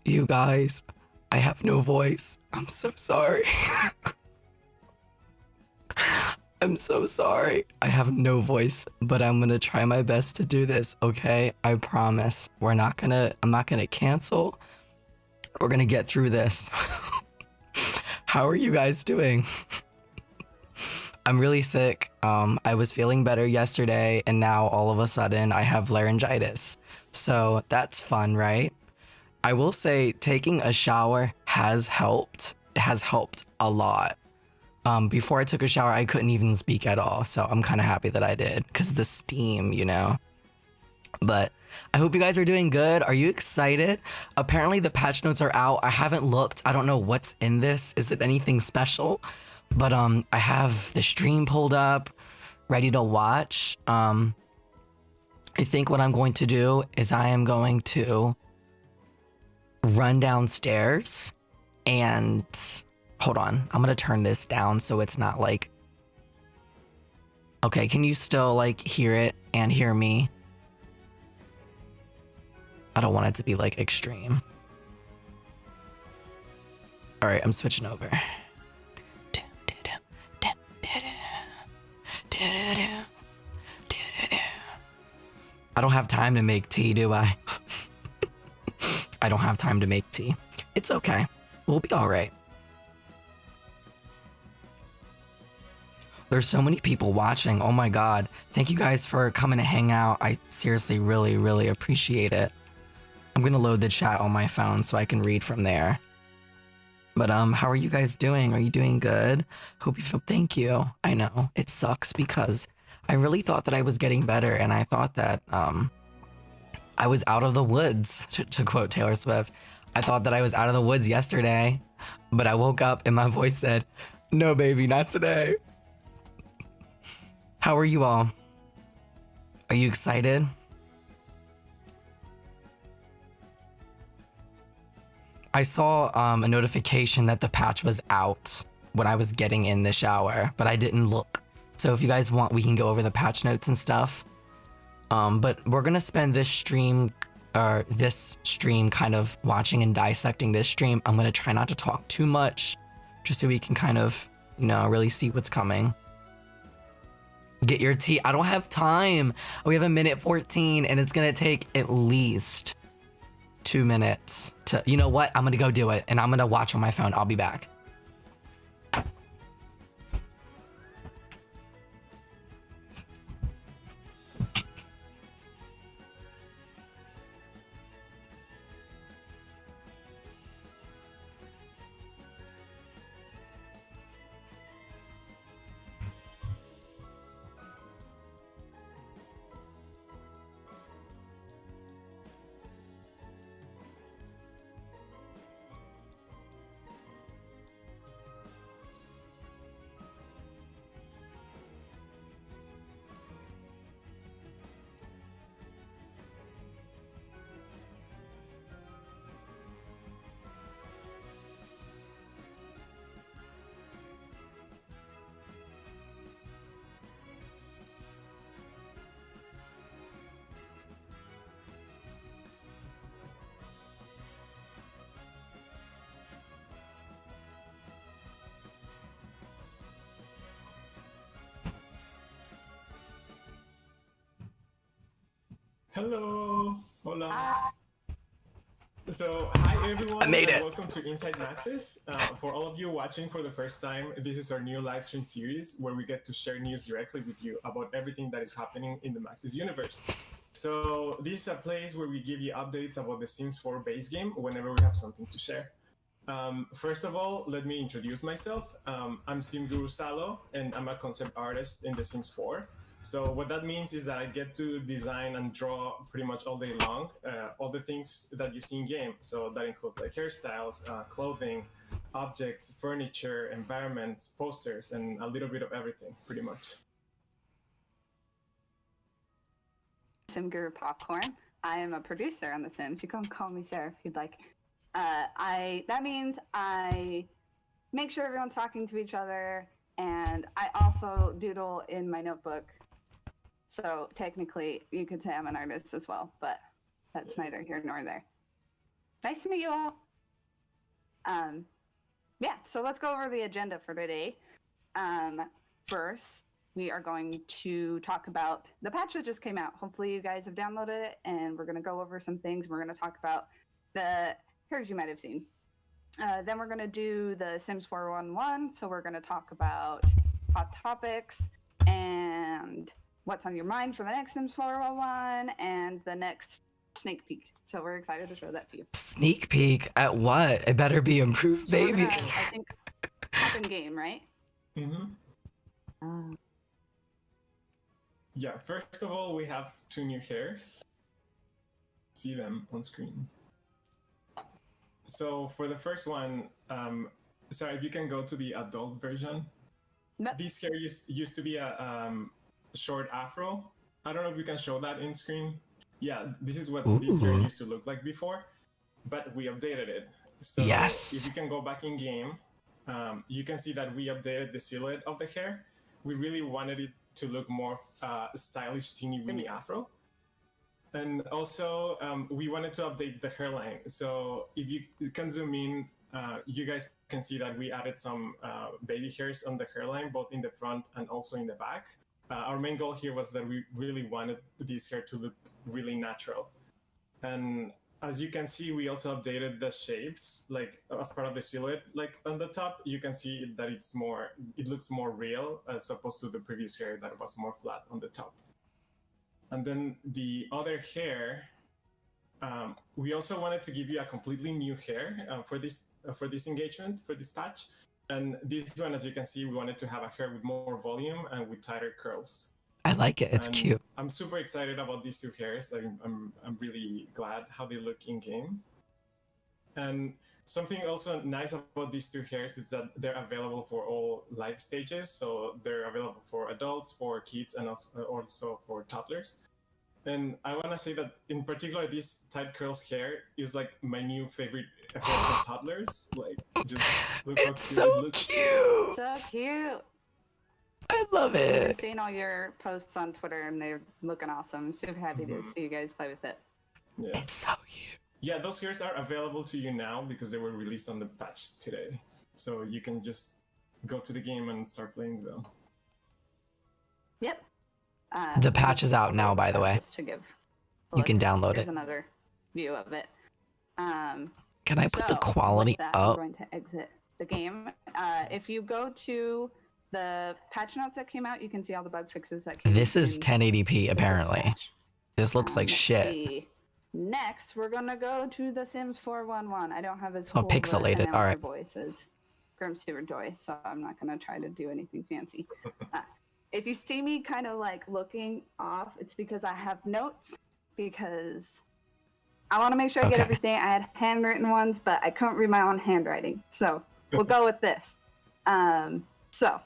You guys, I have no voice. I'm so sorry. I'm so sorry. I have no voice, but I'm gonna try my best to do this, okay? I promise. I'm not gonna cancel. We're gonna get through this. How are you guys doing? I'm really sick. I was feeling better yesterday, and now all of a sudden I have laryngitis. So that's fun, right? I will say taking a shower has helped. It has helped a lot. Before I took a shower, I couldn't even speak at all. So I'm kind of happy that I did because the steam, you know. But I hope you guys are doing good. Are you excited? Apparently the patch notes are out. I haven't looked. I don't know what's in this. Is it anything special? But I have the stream pulled up, ready to watch. I think what I'm going to do is I am going to run downstairs and hold on. I'm gonna turn this down so it's not like. Okay, can you still like hear it and hear me? I don't want it to be like extreme. All right, I'm switching over. I don't have time to make tea, do I? I don't have time to make tea. It's okay. We'll be all right. There's so many people watching. Oh my God. Thank you guys for coming to hang out. I seriously really, really appreciate it. I'm gonna load the chat on my phone so I can read from there. But how are you guys doing? Are you doing good? Hope you feel, thank you. I know it sucks because I really thought that I was getting better, and I thought that I was out of the woods, to quote Taylor Swift. I thought that I was out of the woods yesterday, but I woke up and my voice said, no baby, not today. How are you all? Are you excited? I saw a notification that the patch was out when I was getting in the shower, but I didn't look. So if you guys want, we can go over the patch notes and stuff. But we're gonna spend this stream kind of watching and dissecting this stream. I'm gonna try not to talk too much, just so we can kind of, you know, really see what's coming. Get your tea. I don't have time. We have 1:14 and it's gonna take at least 2 minutes to, you know what? I'm gonna go do it and I'm gonna watch on my phone. I'll be back. Hello, hola. So, hi everyone, I made it. welcome to Inside Maxis. For all of you watching for the first time, this is our new live stream series where we get to share news directly with you about everything that is happening in the Maxis universe. So, this is a place where we give you updates about the Sims 4 base game whenever we have something to share. First of all, let me introduce myself. I'm Sim Guru Salo, and I'm a concept artist in The Sims 4. So what that means is that I get to design and draw pretty much all day long, all the things that you see in game. So that includes like hairstyles, clothing, objects, furniture, environments, posters, and a little bit of everything, pretty much. Sim Guru Popcorn. I am a producer on The Sims. You can call me Sarah if you'd like. That means I make sure everyone's talking to each other, and I also doodle in my notebook. So technically, you could say I'm an artist as well, but that's neither here nor there. Nice to meet you all. Yeah, so let's go over the agenda for today. First, we are going to talk about the patch that just came out. Hopefully you guys have downloaded it, and we're going to go over some things. We're going to talk about the characters you might have seen. Then we're going to do the Sims 411, so we're going to talk about hot topics and what's on your mind for the next Sims 411 and the next sneak peek. So we're excited to show that to you. Sneak peek at what? It better be improved, So we're gonna, babies. I think, hop in game, right? Mm-hmm. Yeah, first of all, we have 2 new hairs. See them on screen. So for the first one, sorry, if you can go to the adult version. Yep. This hair used to be a short afro. I don't know if you can show that in screen. Yeah, this is what this hair used to look like before, but we updated it. So Yes. if you can go back in game, you can see that we updated the silhouette of the hair. We really wanted it to look more stylish, teeny weeny afro. And also, we wanted to update the hairline. So if you can zoom in, you guys can see that we added some baby hairs on the hairline, both in the front and also in the back. Our main goal here was that we really wanted this hair to look really natural. And as you can see, we also updated the shapes, like as part of the silhouette. Like on the top, you can see that it looks more real as opposed to the previous hair that was more flat on the top. And then the other hair, we also wanted to give you a completely new hair for this engagement, for this patch. And this one, as you can see, we wanted to have a hair with more volume and with tighter curls. I like it. It's And cute. I'm super excited about these 2 hairs. I'm really glad how they look in game. And something also nice about these 2 hairs is that they're available for all life stages. So they're available for adults, for kids, and also for toddlers. And I want to say that in particular, this tight curls hair is like my new favorite hair for toddlers. Like, just look how It's cute so it looks. cute. So cute. I love I've been it. seeing all your posts on Twitter, and they're looking awesome. I'm super happy to see you guys play with it. Yeah. It's so cute. Yeah, those hairs are available to you now because they were released on the patch today. So you can just go to the game and start playing them. Yep. The patch is out now, by the way. Just to give You can download here's it. another view of it. Can I put the So, quality with that, up? I'm going to exit the game. If you go to the patch notes that came out, you can see all the bug fixes that came This is in 1080p with apparently. this patch. This looks like Let's shit. see. Next, we're gonna go to The Sims 411. I don't have as So cool of an pixelated, announcer alright. voice as Grim Super Joy, so I'm not gonna try to do anything fancy. If you see me kind of like looking off, it's because I have notes, because I want to make sure I get Okay. everything. I had handwritten ones, but I couldn't read my own handwriting, so we'll go with this. So,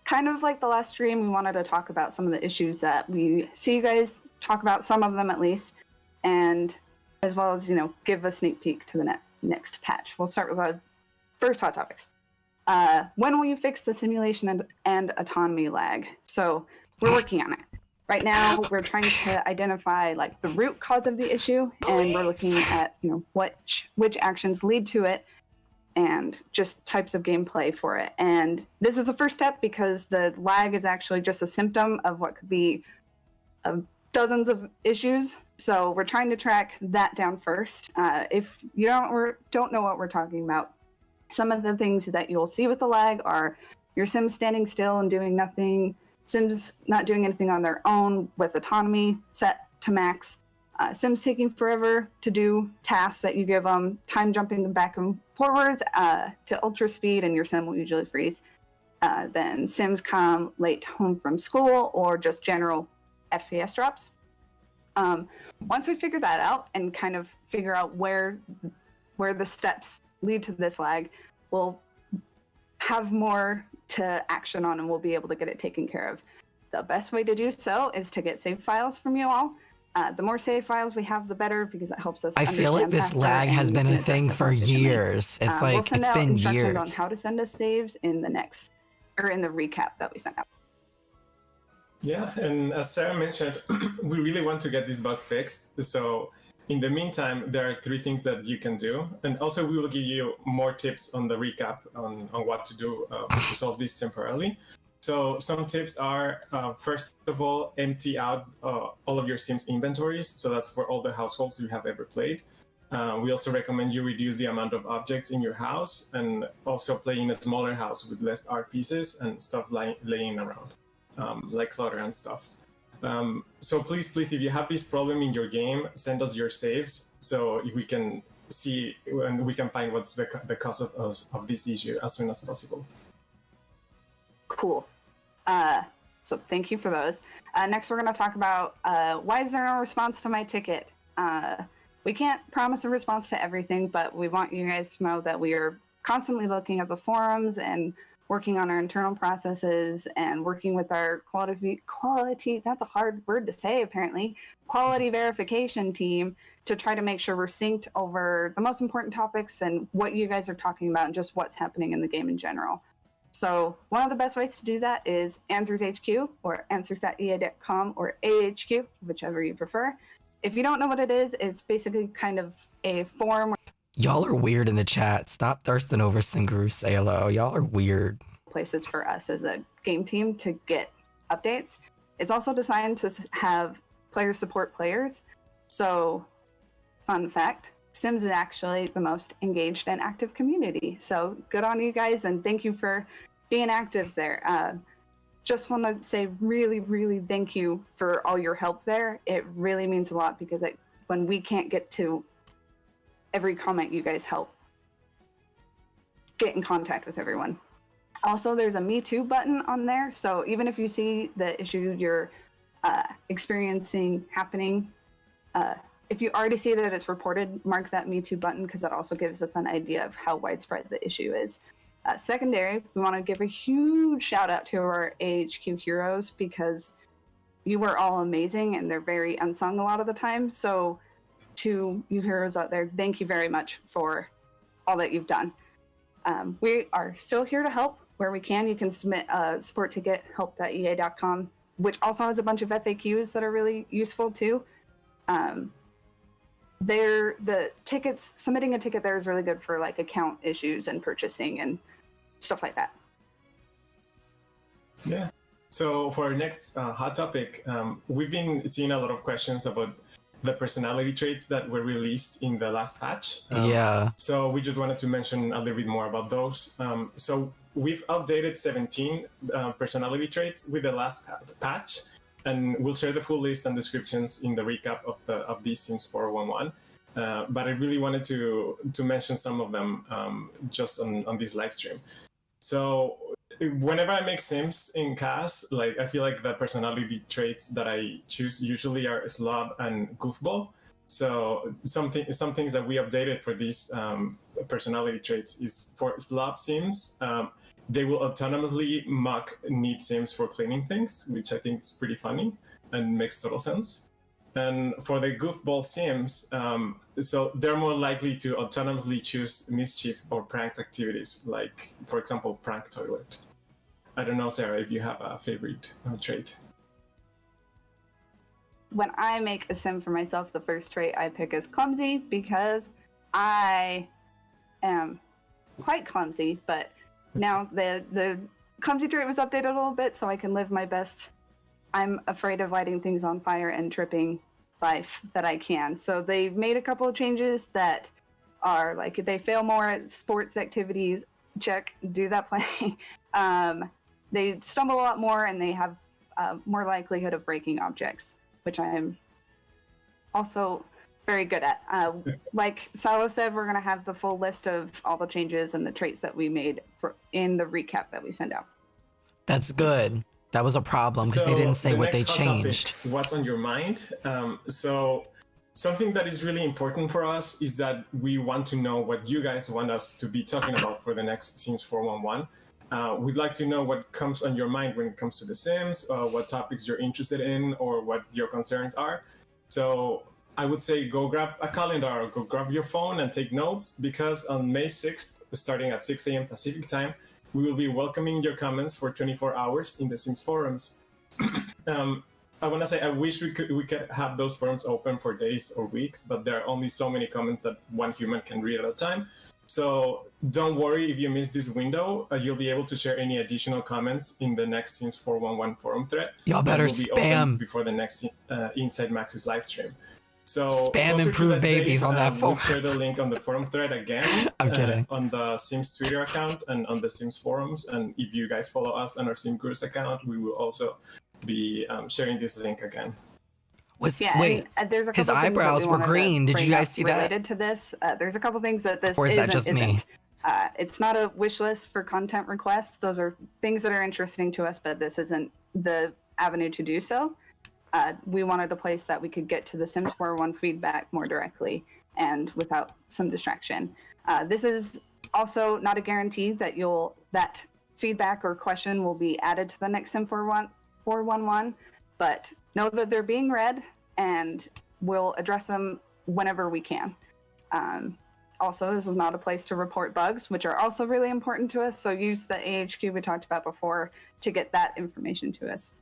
kind of like the last stream, we wanted to talk about some of the issues that we see you guys talk about, some of them at least, and as well as, give a sneak peek to the next patch. We'll start with our first hot topics. When will you fix the simulation and autonomy lag? So we're working on it. Right now, we're trying to identify like the root cause of the issue, and we're looking at which actions lead to it, and just types of gameplay for it. And this is the first step because the lag is actually just a symptom of what could be dozens of issues. So we're trying to track that down first. If you don't know what we're talking about, some of the things that you'll see with the lag are your Sims standing still and doing nothing, Sims not doing anything on their own with autonomy set to max, Sims taking forever to do tasks that you give them, time jumping back and forwards to ultra speed, and your Sim will usually freeze. Then Sims come late home from school, or just general FPS drops. Once we figure that out and kind of figure out where the steps lead to this lag, we'll have more to action on, and we'll be able to get it taken care of. The best way to do so is to get save files from you all. The more save files we have, the better, because it helps us I feel like understand this faster, lag and has we been can a address thing it for more efficiently. years. It's We'll like, send it's out been instructions on years. how to send us saves in the next, or in the recap that we sent out. Yeah, and as Sarah mentioned, we really want to get this bug fixed. So In the meantime, there are 3 things that you can do. And also we will give you more tips on the recap on what to do to solve this temporarily. So some tips are, first of all, empty out all of your Sims inventories. So that's for all the households you have ever played. We also recommend you reduce the amount of objects in your house and also play in a smaller house with less art pieces and stuff laying around, like clutter and stuff. So please, if you have this problem in your game, send us your saves so we can see and we can find what's the cause of this issue as soon as possible. Cool. So thank you for those. Next, we're going to talk about why is there no response to my ticket? We can't promise a response to everything, but we want you guys to know that we are constantly looking at the forums and working on our internal processes and working with our quality, that's a hard word to say apparently, quality verification team to try to make sure we're synced over the most important topics and what you guys are talking about and just what's happening in the game in general. So one of the best ways to do that is Answers HQ or answers.ea.com or AHQ, whichever you prefer. If you don't know what it is, it's basically kind of a forum. Y'all are weird in the chat. Stop thirsting over Singuru. Say hello. Y'all are weird. Places for us as a game team to get updates. It's also designed to have players support players. So, fun fact, Sims is actually the most engaged and active community. So good on you guys and thank you for being active there. Just want to say really, really thank you for all your help there. It really means a lot because when we can't get to every comment, you guys help get in contact with everyone. Also, there's a Me Too button on there. So even if you see the issue you're experiencing happening, if you already see that it's reported, mark that Me Too button because that also gives us an idea of how widespread the issue is. Secondary, we want to give a huge shout out to our AHQ heroes because you were all amazing and they're very unsung a lot of the time. So to you heroes out there, thank you very much for all that you've done. We are still here to help where we can. You can submit a support ticket, help.ea.com, which also has a bunch of FAQs that are really useful too. The tickets, submitting a ticket there is really good for like account issues and purchasing and stuff like that. Yeah. So for our next hot topic, we've been seeing a lot of questions about the personality traits that were released in the last patch. Yeah. So we just wanted to mention a little bit more about those. So we've updated 17 personality traits with the last patch, and we'll share the full list and descriptions in the recap of these Sims 411. But I really wanted to mention some of them just on this live stream. So whenever I make Sims in CAS, like I feel like the personality traits that I choose usually are slob and goofball. So some things that we updated for these personality traits is for slob Sims, they will autonomously mock neat Sims for cleaning things, which I think is pretty funny and makes total sense. And for the goofball Sims, so they're more likely to autonomously choose mischief or prank activities, like, for example, prank toilet. I don't know, Sarah, if you have a favorite trait. When I make a Sim for myself, the first trait I pick is clumsy because I am quite clumsy, but now the clumsy trait was updated a little bit so I can live my best I'm afraid of lighting things on fire and tripping life that I can. So they've made a couple of changes that are like, if they fail more at sports activities, check, do that play. They stumble a lot more and they have more likelihood of breaking objects, which I am also very good at. Like Salo said, we're going to have the full list of all the changes and the traits that we made in the recap that we send out. That's good. That was a problem because they didn't say what they changed. Topic, what's on your mind? So something that is really important for us is that we want to know what you guys want us to be talking about for the next Sims 411. We'd like to know what comes on your mind when it comes to the Sims, what topics you're interested in, or what your concerns are. So I would say go grab a calendar or go grab your phone and take notes, because on May 6th, starting at 6 a.m. Pacific time, we will be welcoming your comments for 24 hours in the Sims forums. I want to say I wish we could have those forums open for days or weeks, but there are only so many comments that one human can read at a time. So don't worry if you miss this window. You'll be able to share any additional comments in the next Sims 411 forum thread. Y'all better that will be open spam. before the next Inside Maxis live stream. So Spam improved babies on that We'll forum. share the link on the forum thread again. I'm kidding. On the Sims Twitter account and on the Sims forums. And if you guys follow us on our SimGurus account, we will also be sharing this link again. Wait, and there's a couple his things that eyebrows we were wanted to green. Did you bring guys up see that? related to this? There's a couple things that this Or is that just me? isn't. It's not a wish list for content requests. Those are things that are interesting to us, but this isn't the avenue to do so. We wanted a place that we could get to the Sims 401 feedback more directly and without some distraction. This is also not a guarantee that that feedback or question will be added to the next Sim 411, but know that they're being read and we'll address them whenever we can. Also, this is not a place to report bugs, which are also really important to us, so use the AHQ we talked about before to get that information to us.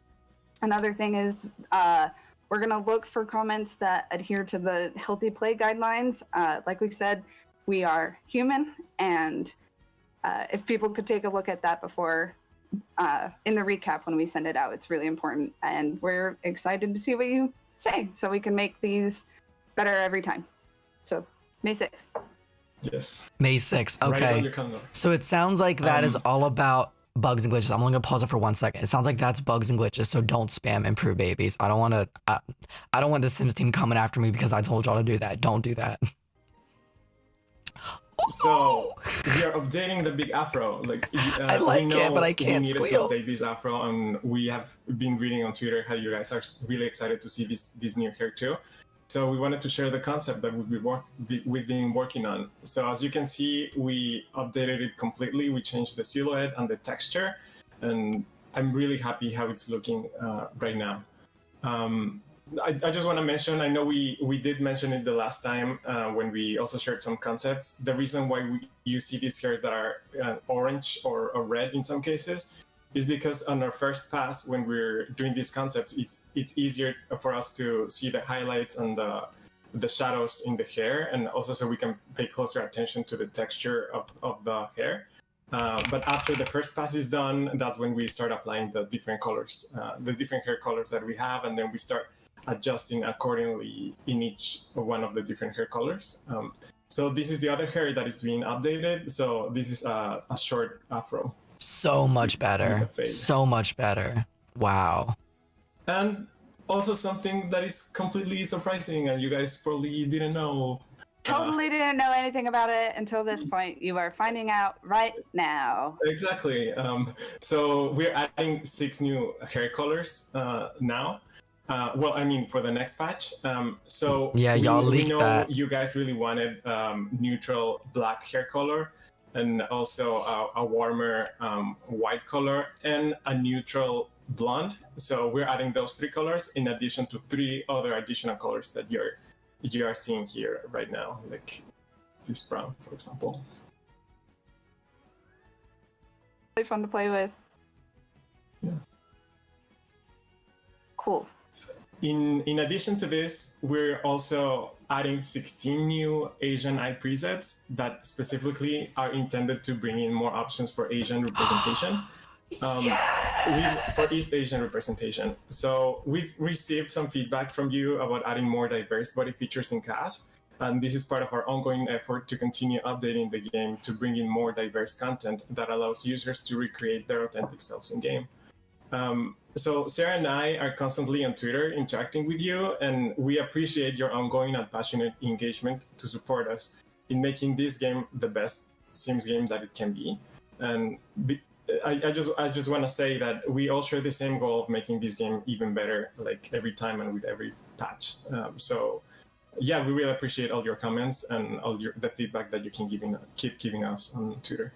Another thing is we're going to look for comments that adhere to the healthy play guidelines. Like we said, we are human, and if people could take a look at that before in the recap when we send it out, it's really important. And we're excited to see what you say so we can make these better every time. So, May 6th. Yes. May 6th. Right on Okay. your calendar. So it sounds like that is all about bugs and glitches. I'm only gonna pause it for 1 second. It sounds like that's bugs and glitches. So don't spam improve babies. I don't want to. I don't want the Sims team coming after me because I told y'all to do that. Don't do that. So we are updating the big afro. Like I like we know it, but I can't we needed squeal. to update this afro, and we have been reading on Twitter how you guys are really excited to see this new hair too. So we wanted to share the concept that we've been working on. So as you can see, we updated it completely. We changed the silhouette and the texture, and I'm really happy how it's looking right now. I just want to mention, I know we did mention it the last time when we also shared some concepts. The reason why you see these hairs that are orange or red in some cases is because on our first pass, when we're doing these concepts, it's easier for us to see the highlights and the shadows in the hair, and also so we can pay closer attention to the texture of the hair. But after the first pass is done, that's when we start applying the different colors, the different hair colors that we have, and then we start adjusting accordingly in each one of the different hair colors. So this is the other hair that is being updated. So this is a short afro. So much better. So much better. Wow. And also something that is completely surprising and you guys probably didn't know. Totally didn't know anything about it until this point. You are finding out right now. Exactly. So we're adding 6 new hair colors now. Well, I mean, for the next patch. So yeah, y'all we leaked know that. You guys really wanted neutral black hair color, and also a warmer white color, and a neutral blonde. So we're adding those 3 colors in addition to 3 other additional colors that you are seeing here right now, like this brown, for example. Really fun to play with. Yeah. Cool. In addition to this, we're also adding 16 new Asian eye presets that specifically are intended to bring in more options for Asian representation. For East Asian representation. So we've received some feedback from you about adding more diverse body features in cast, and this is part of our ongoing effort to continue updating the game to bring in more diverse content that allows users to recreate their authentic selves in game. So Sarah and I are constantly on Twitter interacting with you, and we appreciate your ongoing and passionate engagement to support us in making this game the best Sims game that it can be. And I just want to say that we all share the same goal of making this game even better, like every time and with every patch. So yeah, we really appreciate all your comments and all the feedback that you can keep giving us on Twitter.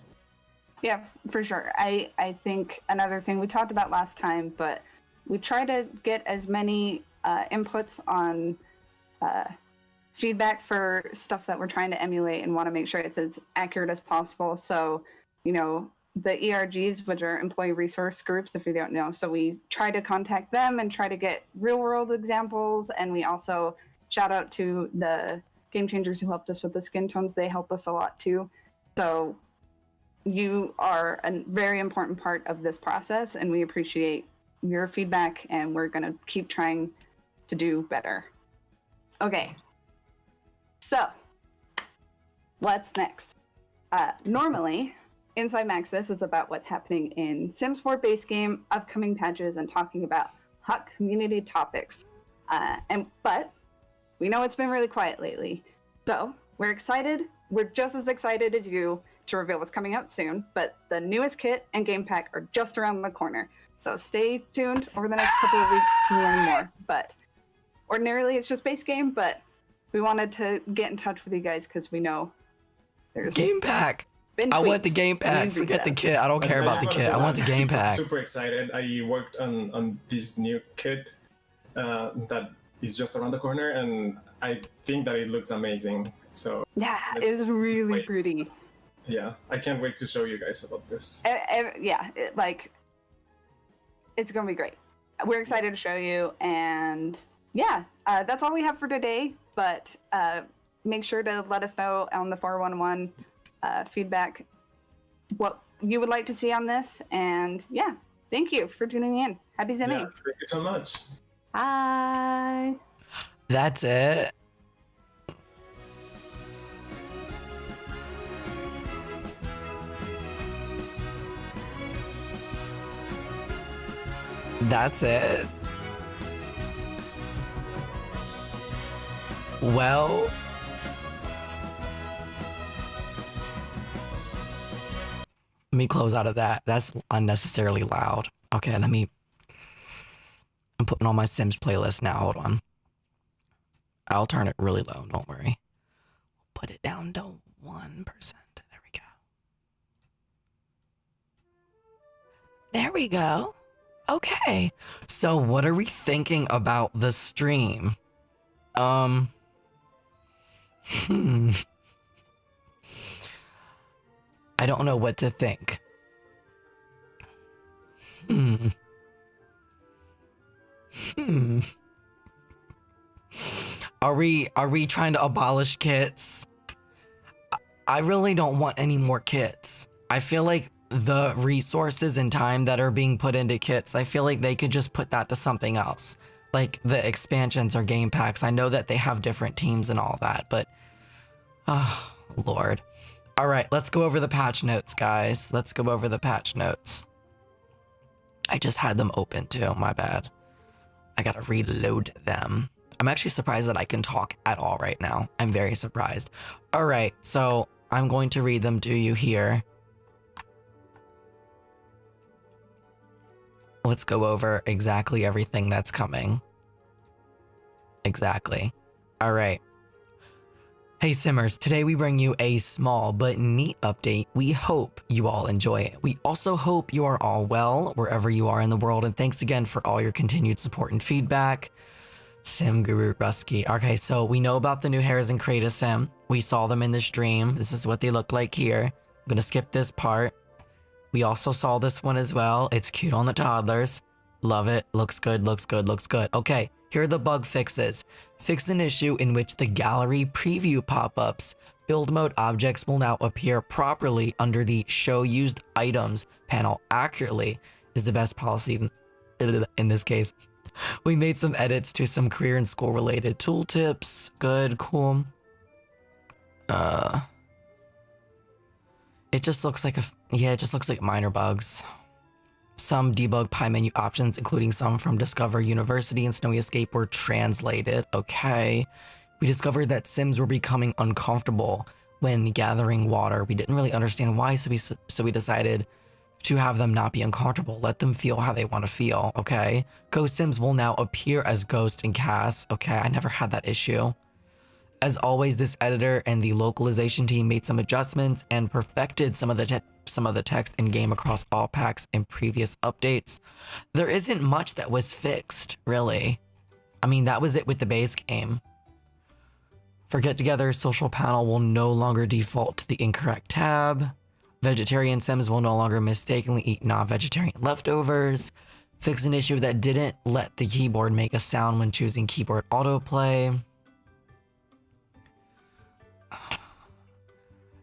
Yeah, for sure. I think another thing we talked about last time, but we try to get as many inputs on feedback for stuff that we're trying to emulate and want to make sure it's as accurate as possible. So, you know, the ERGs, which are employee resource groups, if you don't know. So we try to contact them and try to get real world examples. And we also shout out to the game changers who helped us with the skin tones. They help us a lot too. So you are a very important part of this process, and we appreciate your feedback, and we're going to keep trying to do better. Okay. So what's next? Normally, Inside Maxis is about what's happening in Sims 4 base game, upcoming patches, and talking about hot community topics. But we know it's been really quiet lately. So we're excited. We're just as excited as you to reveal what's coming out soon, but the newest kit and game pack are just around the corner. So stay tuned over the next couple of weeks to learn more. But ordinarily it's just base game, but we wanted to get in touch with you guys because we know there's Game pack. I want the game pack. Forget the kit. I don't care about the kit. I want the game pack. Super excited. I worked on this new kit that is just around the corner, and I think that it looks amazing. So yeah, it's really pretty. Yeah, I can't wait to show you guys about this. Yeah, it's gonna be great. We're excited to show you, and yeah, that's all we have for today. But make sure to let us know on the 411 feedback what you would like to see on this. And yeah, thank you for tuning in. Happy Simming. Yeah, thank you so much. Bye. That's it. That's it. Well, let me close out of that. That's unnecessarily loud. Okay, I'm putting on my Sims playlist now. Hold on. I'll turn it really low. Don't worry. Put it down to 1%. There we go. There we go. Okay. So what are we thinking about the stream? I don't know what to think. Are we trying to abolish kits? I really don't want any more kits. I feel like the resources and time that are being put into kits, I feel like they could just put that to something else. Like the expansions or game packs. I know that they have different teams and all that, but oh, Lord. All right, let's go over the patch notes, guys. Let's go over the patch notes. I just had them open too, my bad. I gotta reload them. I'm actually surprised that I can talk at all right now. I'm very surprised. All right, so I'm going to read them to you here. Let's go over exactly everything that's coming. Exactly. All right. Hey Simmers, today we bring you a small but neat update. We hope you all enjoy it. We also hope you are all well wherever you are in the world, and thanks again for all your continued support and feedback. Sim Guru Rusky. Okay, so we know about the new hairs in Create a Sim. We saw them in the stream. This is what they look like here. I'm gonna skip this part. We also saw this one as well. It's cute on the toddlers. Love it. Looks good, looks good, looks good. Okay, here are the bug fixes. Fix an issue in which the gallery preview pop-ups. Build mode objects will now appear properly under the show used items panel accurately is the best policy in this case. We made some edits to some career and school related tooltips. Good, cool. It just looks like it just looks like minor bugs. Some debug pie menu options, including some from Discover University and Snowy Escape, were translated. Okay. We discovered that Sims were becoming uncomfortable when gathering water. We didn't really understand why, so we decided to have them not be uncomfortable. Let them feel how they want to feel, okay? Ghost Sims will now appear as Ghost and Cass. Okay, I never had that issue. As always, this editor and the localization team made some adjustments and perfected some of the text in game across all packs and previous updates. There isn't much that was fixed, really. I mean, that was it with the base game. For Get Together, social panel will no longer default to the incorrect tab. Vegetarian Sims will no longer mistakenly eat non-vegetarian leftovers. Fix an issue that didn't let the keyboard make a sound when choosing keyboard autoplay.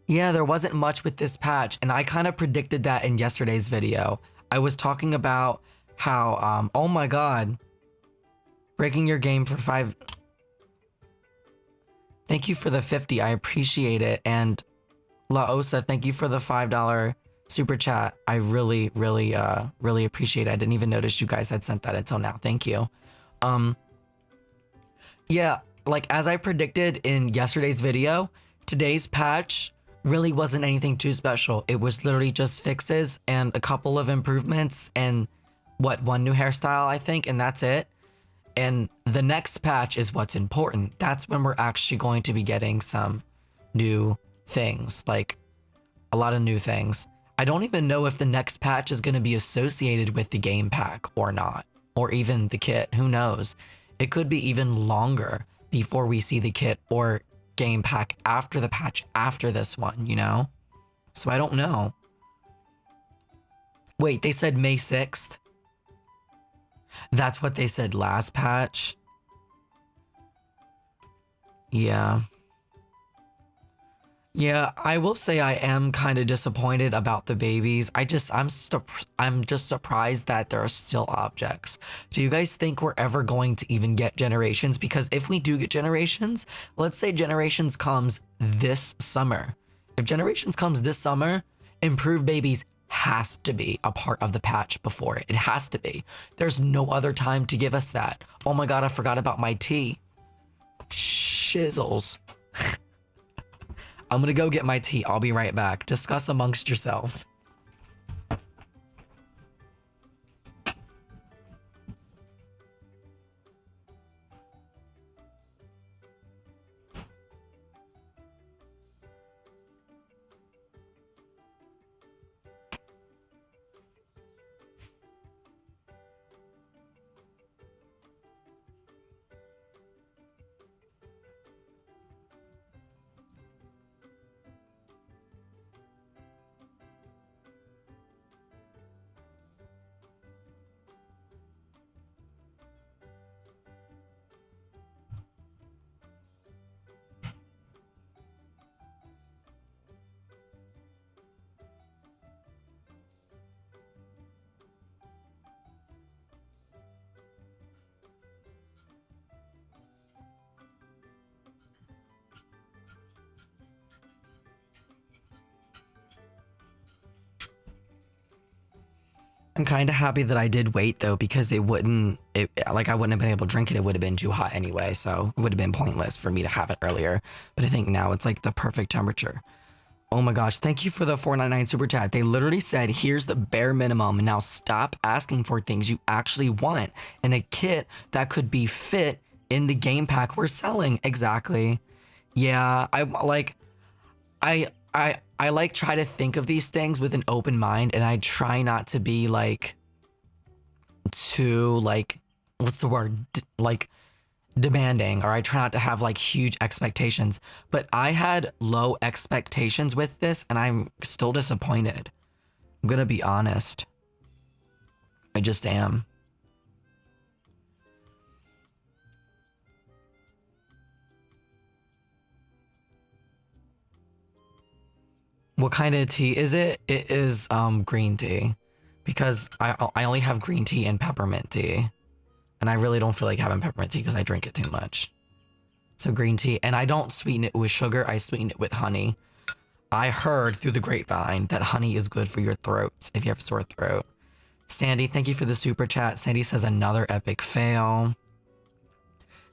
Yeah, there wasn't much with this patch, and I kind of predicted that in yesterday's video. I was talking about how, oh my god, breaking your game for 5. Thank you for the 50, I appreciate it. And Laosa, thank you for the $5 super chat. I really, really, really appreciate it. I didn't even notice you guys had sent that until now. Thank you. Yeah, like as I predicted in yesterday's video, today's patch really wasn't anything too special. It was literally just fixes and a couple of improvements and one new hairstyle, I think, and that's it. And the next patch is what's important. That's when we're actually going to be getting some new things, like a lot of new things. I don't even know if the next patch is going to be associated with the game pack or not, or even the kit. Who knows? It could be even longer before we see the kit or game pack after the patch after this one, you know? So I don't know. Wait, they said May 6th? That's what they said last patch? Yeah. Yeah, I will say I am kind of disappointed about the babies. I'm just surprised that there are still objects. Do you guys think we're ever going to even get generations? Because if we do get generations, let's say generations comes this summer. If generations comes this summer, improved babies has to be a part of the patch before it. It has to be. There's no other time to give us that. Oh my god, I forgot about my tea. Shizzles. I'm gonna go get my tea. I'll be right back. Discuss amongst yourselves. I'm kind of happy that I did wait though, because I wouldn't have been able to drink it. It would have been too hot anyway, so it would have been pointless for me to have it earlier. But I think now it's like the perfect temperature. Oh my gosh, thank you for the $4.99 super chat. They literally said, here's the bare minimum. Now stop asking for things you actually want in a kit that could be fit in the game pack we're selling. Exactly. Yeah, I try to think of these things with an open mind, and I try not to be like too what's the word? Demanding, or I try not to have like huge expectations. But I had low expectations with this, and I'm still disappointed. I'm gonna be honest. I just am. What kind of tea is it? It is green tea, because I only have green tea and peppermint tea, and I really don't feel like having peppermint tea because I drink it too much. So green tea, and I don't sweeten it with sugar. I sweeten it with honey. I heard through the grapevine that honey is good for your throat if you have a sore throat. Sandy, thank you for the super chat. Sandy says another epic fail.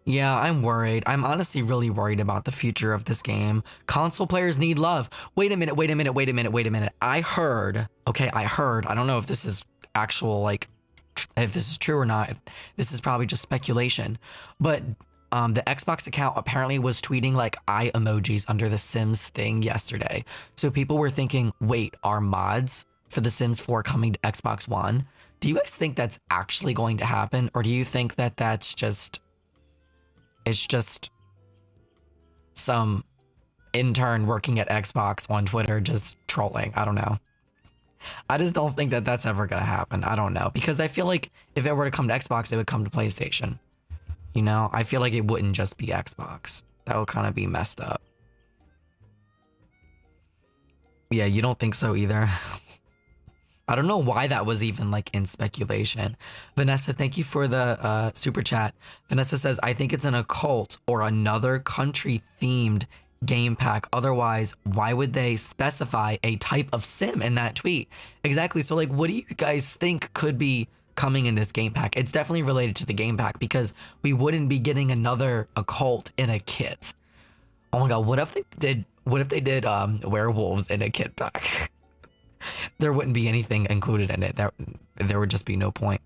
Yeah, I'm worried. I'm honestly really worried about the future of this game. Console players need love. Wait a minute. I heard, I don't know if this is actual, if this is true or not. If this is probably just speculation. But the Xbox account apparently was tweeting eye emojis under the Sims thing yesterday. So people were thinking, wait, are mods for the Sims 4 coming to Xbox One? Do you guys think that's actually going to happen? Or do you think that it's just some intern working at Xbox on Twitter just trolling. I don't know. I just don't think that that's ever gonna happen. I don't know, because I feel like if it were to come to Xbox, it would come to PlayStation. You know, I feel like it wouldn't just be Xbox. That would kind of be messed up. Yeah, you don't think so either? I don't know why that was even like in speculation. Vanessa, thank you for the super chat. Vanessa says, I think it's an occult or another country themed game pack. Otherwise, why would they specify a type of sim in that tweet? Exactly. So like, what do you guys think could be coming in this game pack? It's definitely related to the game pack because we wouldn't be getting another occult in a kit. Oh my God. What if they did werewolves in a kit pack? There wouldn't be anything included in it. There would just be no point.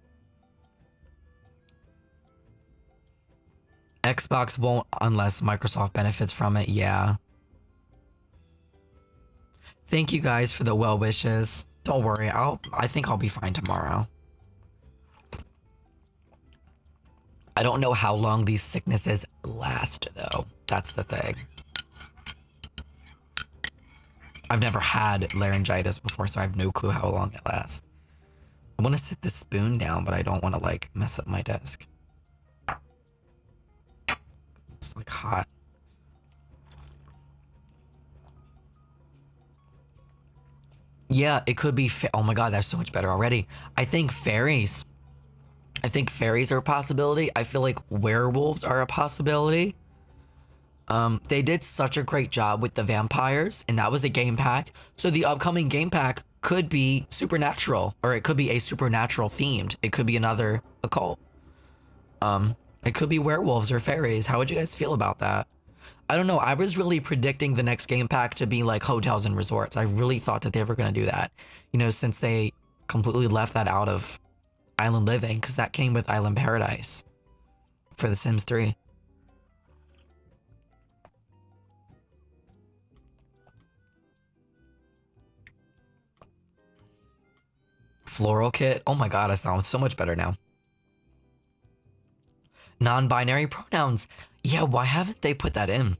Xbox won't unless Microsoft benefits from it. Yeah. Thank you guys for the well wishes. Don't worry. I think I'll be fine tomorrow. I don't know how long these sicknesses last though. That's the thing. I've never had laryngitis before, so I have no clue how long it lasts. I want to sit the spoon down, but I don't want to like mess up my desk. It's like hot. Yeah, it could be. Oh my God, that's so much better already. I think fairies are a possibility. I feel like werewolves are a possibility. They did such a great job with the vampires, and that was a game pack. So the upcoming game pack could be supernatural, or it could be a supernatural themed. It could be another occult. It could be werewolves or fairies. How would you guys feel about that? I don't know. I was really predicting the next game pack to be like hotels and resorts. I really thought that they were going to do that, you know, since they completely left that out of Island Living, because that came with Island Paradise for The Sims 3. Floral kit. Oh my God, I sound so much better now. Non-binary pronouns. Yeah, why haven't they put that in?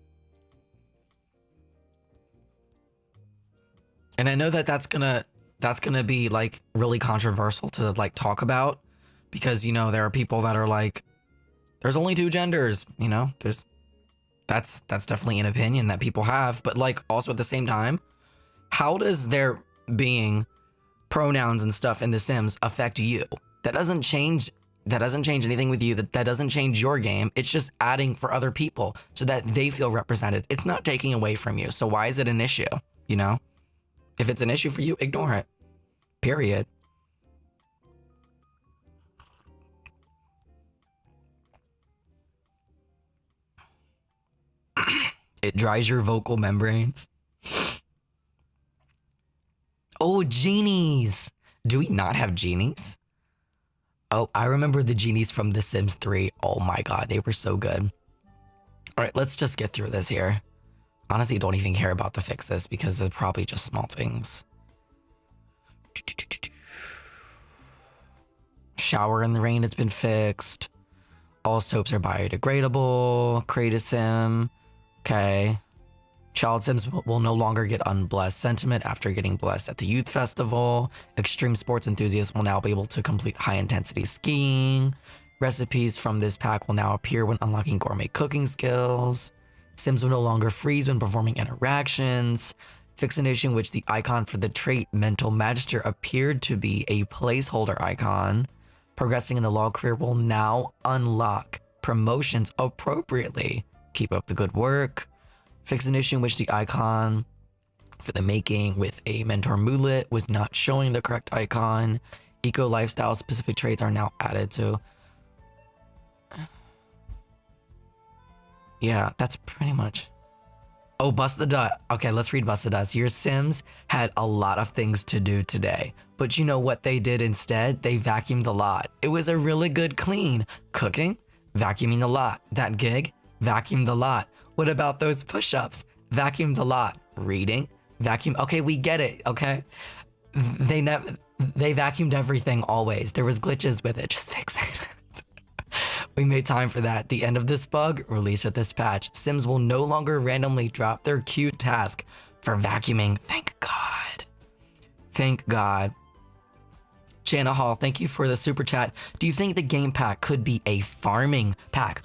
And I know that that's gonna be like really controversial to like talk about, because you know there are people that are like, there's only two genders. You know, that's definitely an opinion that people have. But like also at the same time, how does there being pronouns and stuff in The Sims affect you? That doesn't change anything with you. That doesn't change your game. It's just adding for other people so that they feel represented. It's not taking away from you. So why is it an issue? You know, if it's an issue for you, ignore it. Period. It dries your vocal membranes. Oh, genies. Do we not have genies? Oh, I remember the genies from The Sims 3. Oh my God, they were so good. All right, let's just get through this here. Honestly, don't even care about the fixes because they're probably just small things. Shower in the rain has been fixed. All soaps are biodegradable. Create a sim. Okay. Child Sims will no longer get unblessed sentiment after getting blessed at the youth festival. Extreme sports enthusiasts will now be able to complete high-intensity skiing. Recipes from this pack will now appear when unlocking gourmet cooking skills. Sims will no longer freeze when performing interactions. Fix an issue in which the icon for the trait Mental Magister appeared to be a placeholder icon. Progressing in the law career will now unlock promotions appropriately. Keep up the good work. Fix an issue in which the icon for the making with a mentor moodlet was not showing the correct icon. Eco lifestyle specific traits are now added to. Yeah, that's pretty much. Oh, Bust the Dot. Okay, let's read Bust the Dots. Your Sims had a lot of things to do today, but you know what they did instead? They vacuumed the lot. It was a really good clean. Cooking, vacuuming the lot. That gig, vacuumed the lot. What about those push-ups? Vacuumed the lot. Reading, vacuum. Okay, we get it. Okay, they vacuumed everything always. There was glitches with it. Just fix it. We made time for that. The end of this bug, release with this patch. Sims will no longer randomly drop their queue task for vacuuming. Thank God. Thank God. Jana Hall, thank you for the super chat. Do you think the game pack could be a farming pack?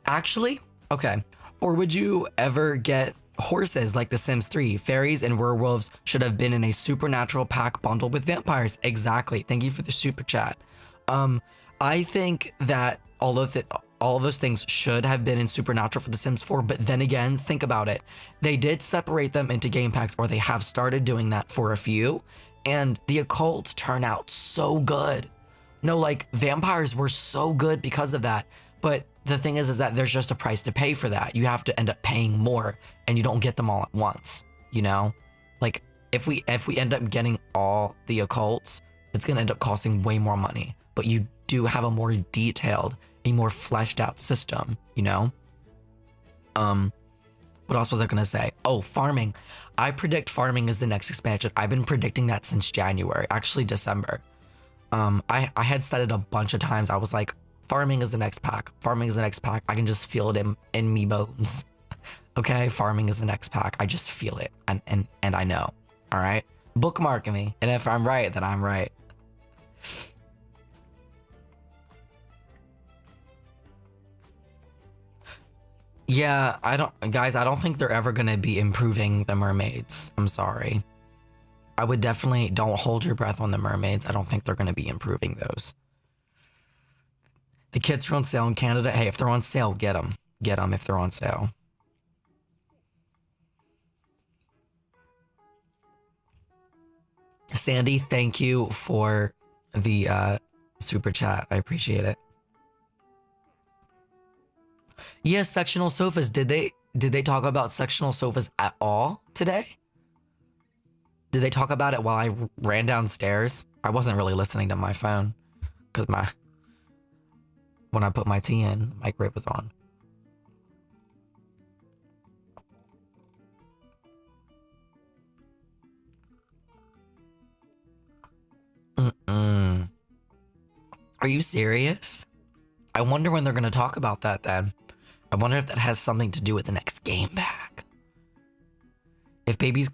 Actually, okay. Or would you ever get horses like The Sims 3? Fairies and werewolves should have been in a supernatural pack bundled with vampires. Exactly. Thank you for the super chat. I think that all of those things should have been in Supernatural for The Sims 4, but then again, think about it. They did separate them into game packs, or they have started doing that for a few, and the occults turn out so good. No, like, vampires were so good because of that, but the thing is that there's just a price to pay for that. You have to end up paying more, and you don't get them all at once, you know? Like, if we end up getting all the occults, it's gonna end up costing way more money, but you do have a more detailed, a more fleshed out system, you know? What else was I gonna say? Oh, farming. I predict farming is the next expansion. I've been predicting that since January, actually December. I had said it a bunch of times. I was like, farming is the next pack. Farming is the next pack. I can just feel it in me bones. Okay, farming is the next pack. I just feel it, and I know. All right, bookmark me, and if I'm right, then I'm right. Yeah, I don't think they're ever gonna be improving the mermaids. I'm sorry. I would definitely, don't hold your breath on the mermaids. I don't think they're gonna be improving those. The kits are on sale in Canada. Hey, if they're on sale, get them. Get them if they're on sale. Sandy, thank you for the super chat. I appreciate it. Yes, sectional sofas. Did they talk about sectional sofas at all today? Did they talk about it while I ran downstairs? I wasn't really listening to my phone because when I put my tea in, microwave was on. Are you serious? I wonder when they're gonna talk about that then. I wonder if that has something to do with the next game pack. If babies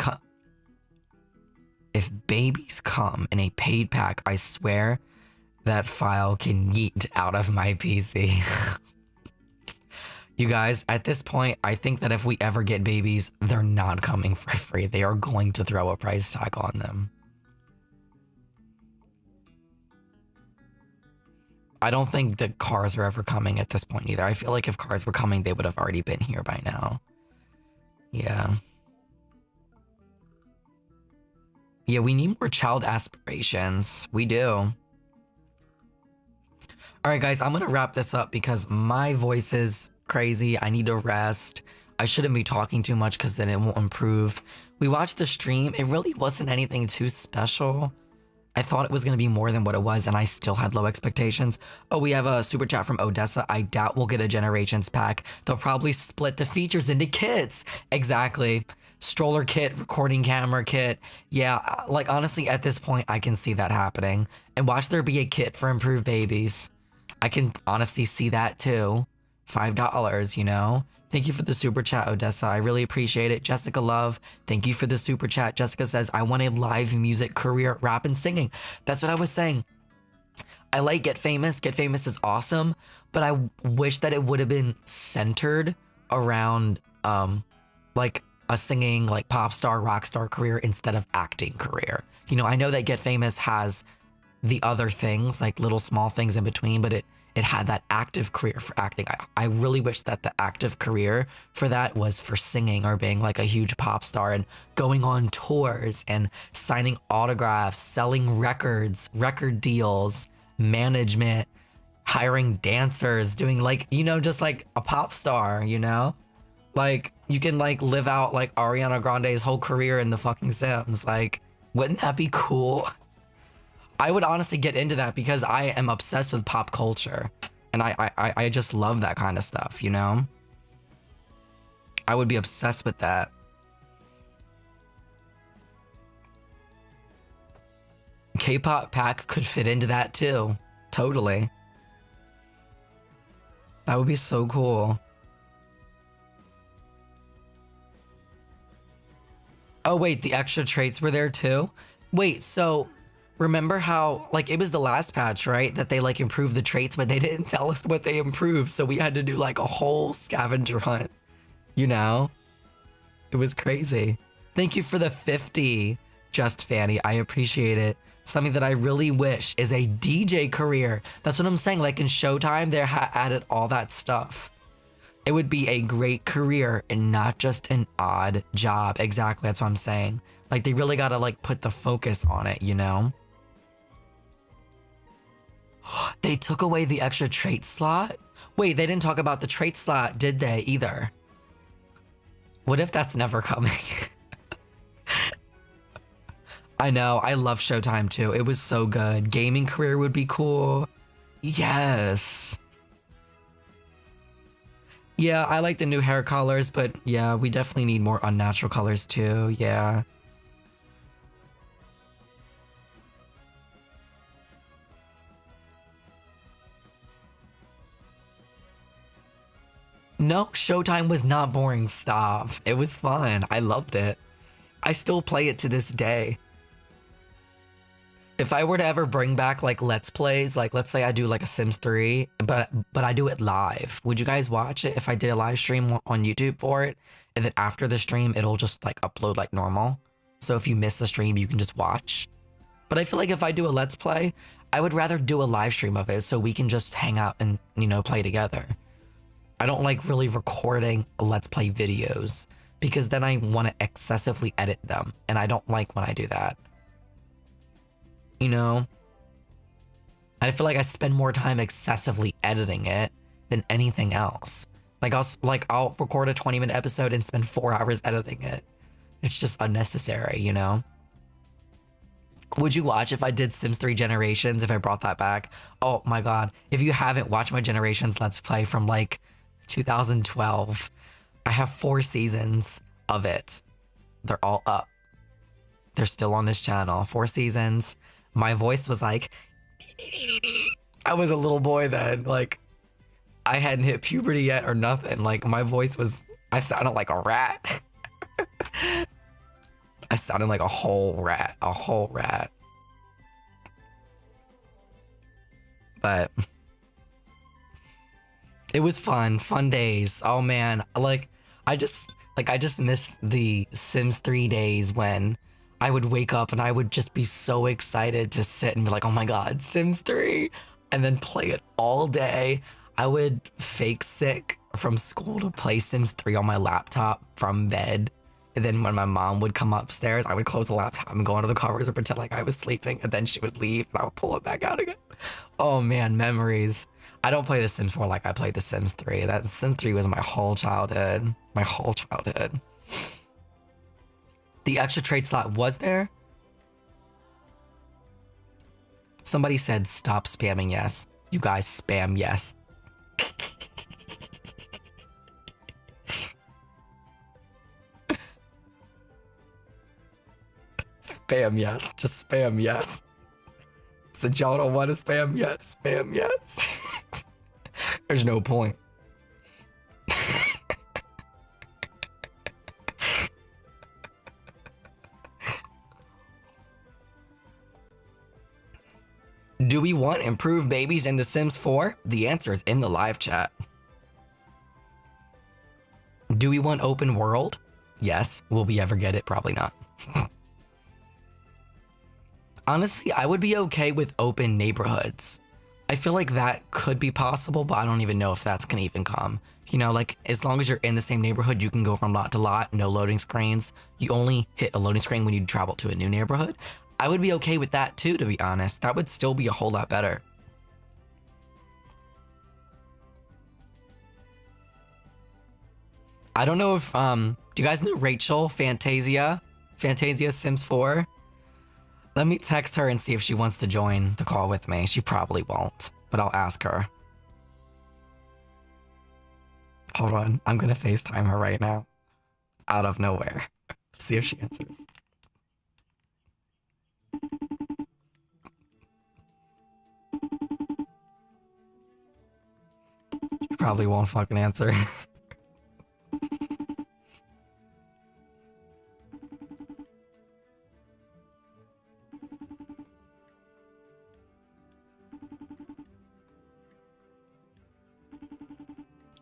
come in a paid pack, I swear that file can yeet out of my PC. You guys, at this point, I think that if we ever get babies, they're not coming for free. They are going to throw a price tag on them. I don't think that cars are ever coming at this point either. I feel like if cars were coming, they would have already been here by now. Yeah. Yeah, we need more child aspirations. We do. All right, guys, I'm gonna wrap this up because my voice is crazy. I need to rest. I shouldn't be talking too much because then it won't improve. We watched the stream. It really wasn't anything too special. I thought it was going to be more than what it was, and I still had low expectations. Oh, we have a super chat from Odessa. I doubt we'll get a Generations pack. They'll probably split the features into kits. Exactly. Stroller kit, recording camera kit. Yeah, like honestly, at this point, I can see that happening. And watch there be a kit for improved babies. I can honestly see that too. $5, you know? Thank you for the super chat, Odessa. I really appreciate it. Jessica Love, thank you for the super chat. Jessica says, I want a live music career, rap and singing. That's what I was saying. I like Get Famous. Get Famous is awesome, but I wish that it would have been centered around like a singing, like pop star, rock star career instead of acting career. You know, I know that Get Famous has the other things, like little small things in between, but it had that active career for acting. I really wish that the active career for that was for singing or being like a huge pop star and going on tours and signing autographs, selling records, record deals, management, hiring dancers, doing like, you know, just like a pop star, you know? Like you can like live out like Ariana Grande's whole career in the fucking Sims. Like, wouldn't that be cool? I would honestly get into that because I am obsessed with pop culture and I just love that kind of stuff, you know? I would be obsessed with that. K-pop pack could fit into that too. Totally. That would be so cool. Oh wait, the extra traits were there too? Wait, so remember how like it was the last patch, right? That they like improved the traits, but they didn't tell us what they improved, so we had to do like a whole scavenger hunt. You know? It was crazy. Thank you for the 50, Just Fanny. I appreciate it. Something that I really wish is a DJ career. That's what I'm saying. Like in Showtime, they added all that stuff. It would be a great career and not just an odd job. Exactly. That's what I'm saying. Like they really got to like put the focus on it, you know? They took away the extra trait slot? Wait, they didn't talk about the trait slot, did they either? What if that's never coming? I know, I love Showtime too. It was so good. Gaming career would be cool. Yes. Yeah, I like the new hair colors, but yeah, we definitely need more unnatural colors too. Yeah. No, Showtime was not boring. Stop. It was fun. I loved it. I still play it to this day. If I were to ever bring back like Let's Plays, like let's say I do like a Sims 3, but I do it live, would you guys watch it if I did a live stream on YouTube for it? And then after the stream, it'll just like upload like normal. So if you miss the stream, you can just watch. But I feel like if I do a Let's Play, I would rather do a live stream of it so we can just hang out and, you know, play together. I don't like really recording Let's Play videos because then I want to excessively edit them. And I don't like when I do that. You know, I feel like I spend more time excessively editing it than anything else. Like I'll record a 20-minute episode and spend 4 hours editing it. It's just unnecessary, you know? Would you watch if I did Sims 3 Generations, if I brought that back? Oh my God. If you haven't watched my Generations Let's Play from like 2012, I have 4 seasons of it. They're all up. They're still on this channel. 4 seasons. My voice was like, I was a little boy then. Like, I hadn't hit puberty yet or nothing. Like, my voice was, I sounded like a rat. I sounded like a whole rat. But it was fun days. Oh man, I just miss the Sims 3 days when I would wake up and I would just be so excited to sit and be like, oh my God, Sims 3, and then play it all day. I would fake sick from school to play Sims 3 on my laptop from bed. And then when my mom would come upstairs, I would close the laptop and go under the covers and pretend like I was sleeping. And then she would leave and I would pull it back out again. Oh man, memories. I don't play The Sims 4 like I played The Sims 3. That Sims 3 was my whole childhood. The extra trade slot was there? Somebody said stop spamming yes. You guys spam yes. Spam yes. Just spam yes. So y'all don't want to spam yes. Spam yes. There's no point. Do we want improved babies in The Sims 4? The answer is in the live chat. Do we want open world? Yes. Will we ever get it? Probably not. Honestly, I would be okay with open neighborhoods. I feel like that could be possible, but I don't even know if that's gonna even come. You know, like as long as you're in the same neighborhood, you can go from lot to lot, no loading screens. You only hit a loading screen when you travel to a new neighborhood. I would be okay with that too, to be honest. That would still be a whole lot better. I don't know if, do you guys know Rachel Fantasia Sims 4? Let me text her and see if she wants to join the call with me. She probably won't, but I'll ask her. Hold on, I'm gonna FaceTime her right now. Out of nowhere. See if she answers. She probably won't fucking answer.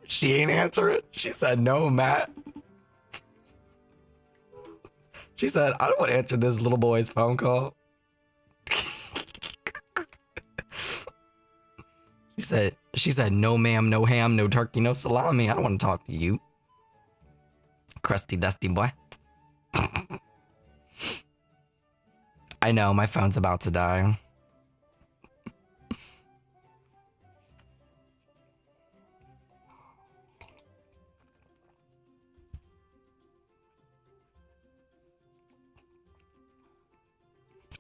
She ain't answer it. She said, no, Matt. She said, I don't want to answer this little boy's phone call. She said, no ma'am, no ham, no turkey, no salami. I don't want to talk to you. Crusty, dusty boy. I know, my phone's about to die.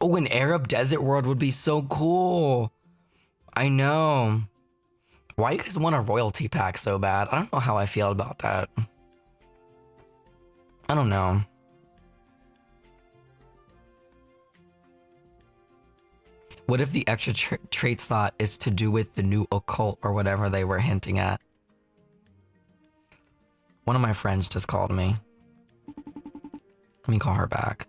Oh, an Arab desert world would be so cool. I know. Why you guys want a royalty pack so bad? I don't know how I feel about that. I don't know. What if the extra trait slot is to do with the new occult or whatever they were hinting at? One of my friends just called me. Let me call her back.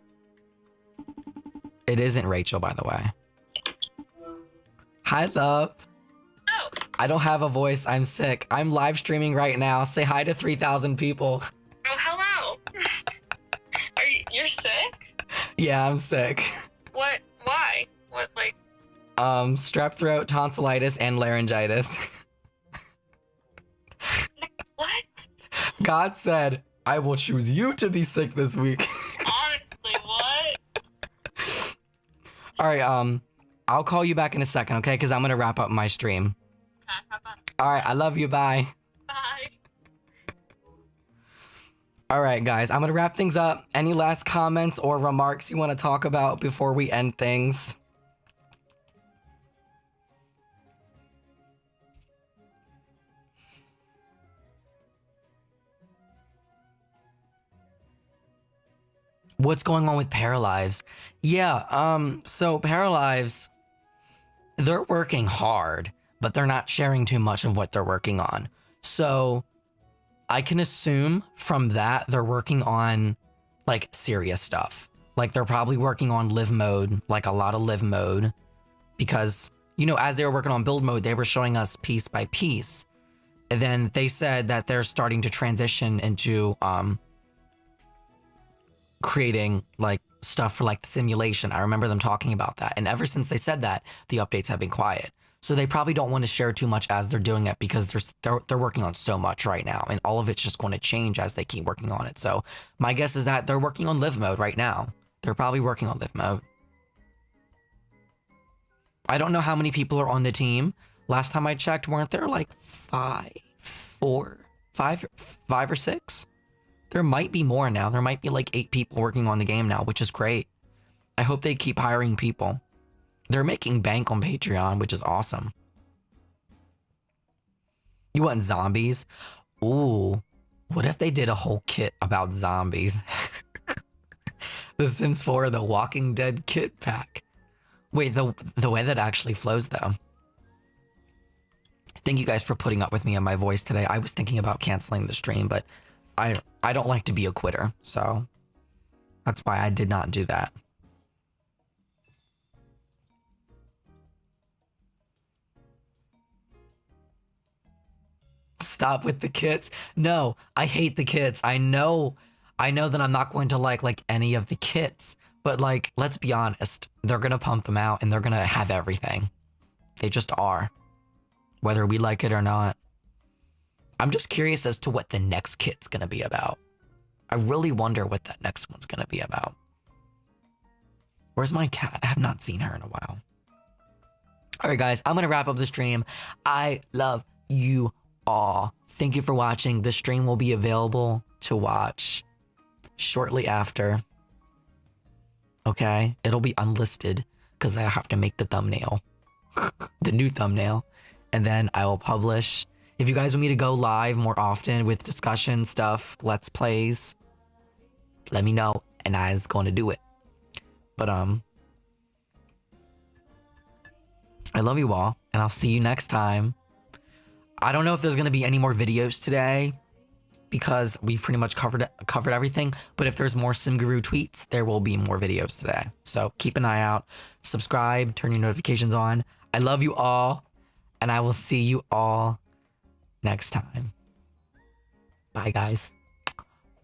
It isn't Rachel, by the way. Hi, love. Oh. I don't have a voice. I'm sick. I'm live streaming right now. Say hi to 3,000 people. Oh, hello. You're sick? Yeah, I'm sick. What? Why? What, like? Strep throat, tonsillitis, and laryngitis. What? God said, I will choose you to be sick this week. Honestly, what? All right, I'll call you back in a second, okay? Because I'm going to wrap up my stream. Okay, how about? All right, I love you. Bye. Bye. All right, guys, I'm going to wrap things up. Any last comments or remarks you want to talk about before we end things? What's going on with Paralives? Yeah, so Paralives, they're working hard, but they're not sharing too much of what they're working on. So I can assume from that they're working on like serious stuff. Like they're probably working on live mode, like a lot of live mode, because, you know, as they were working on build mode, they were showing us piece by piece. And then they said that they're starting to transition into creating like stuff for like the simulation. I remember them talking about that. And ever since they said that, the updates have been quiet. So they probably don't want to share too much as they're doing it because they're working on so much right now, and all of it's just going to change as they keep working on it. So my guess is that they're working on live mode right now. They're probably working on live mode. I don't know how many people are on the team. Last time I checked, weren't there like five or six? There might be more now. There might be like 8 people working on the game now, which is great. I hope they keep hiring people. They're making bank on Patreon, which is awesome. You want zombies? Ooh, what if they did a whole kit about zombies? The Sims 4, the Walking Dead kit pack. Wait, the way that actually flows though. Thank you guys for putting up with me and my voice today. I was thinking about canceling the stream, but I don't like to be a quitter, so that's why I did not do that. Stop with the kits. No, I hate the kits. I know that I'm not going to like any of the kits, but like, let's be honest, they're gonna pump them out and they're gonna have everything. They just are, whether we like it or not. I'm just curious as to what the next kit's gonna be about. I really wonder what that next one's gonna be about. Where's my cat? I have not seen her in a while. All right, guys, I'm gonna wrap up the stream. I love you all. Thank you for watching. The stream will be available to watch shortly after. Okay, it'll be unlisted because I have to make the thumbnail, the new thumbnail, and then I will publish. If you guys want me to go live more often with discussion stuff, let's plays, let me know and I's going to do it. But I love you all and I'll see you next time. I don't know if there's gonna be any more videos today because we pretty much covered everything. But if there's more Simguru tweets, there will be more videos today. So keep an eye out, subscribe, turn your notifications on. I love you all, and I will see you all next time. Bye, guys.